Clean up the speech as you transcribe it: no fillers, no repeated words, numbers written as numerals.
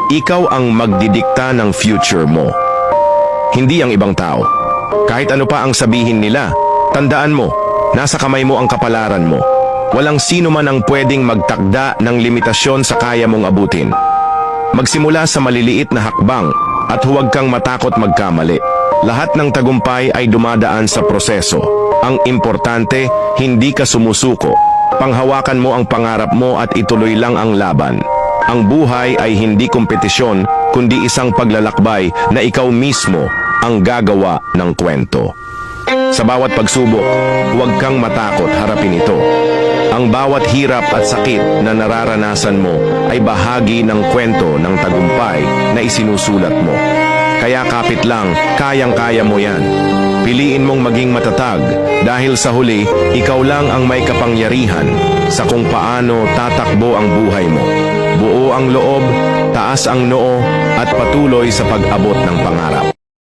Ikaw ang magdidikta ng future mo. Hindi ang ibang tao. Kahit ano pa ang sabihin nila, tandaan mo, nasa kamay mo ang kapalaran mo. Walang sino man ang pwedeng magtakda ng limitasyon sa kaya mong abutin. Magsimula sa maliliit na hakbang at huwag kang matakot magkamali. Lahat ng tagumpay ay dumadaan sa proseso. Ang importante, hindi ka sumusuko. Panghawakan mo ang pangarap mo at ituloy lang ang laban. Ang buhay ay hindi kompetisyon, kundi isang paglalakbay na ikaw mismo ang gagawa ng kwento. Sa bawat pagsubok, huwag kang matakot harapin ito. Ang bawat hirap at sakit na nararanasan mo ay bahagi ng kwento ng tagumpay na isinusulat mo. Kaya kapit lang, kayang-kaya mo yan. Piliin mong maging matatag dahil sa huli, ikaw lang ang may kapangyarihan sa kung paano tatakbo ang buhay mo. Buo ang loob, taas ang noo at patuloy sa pag-abot ng pangarap.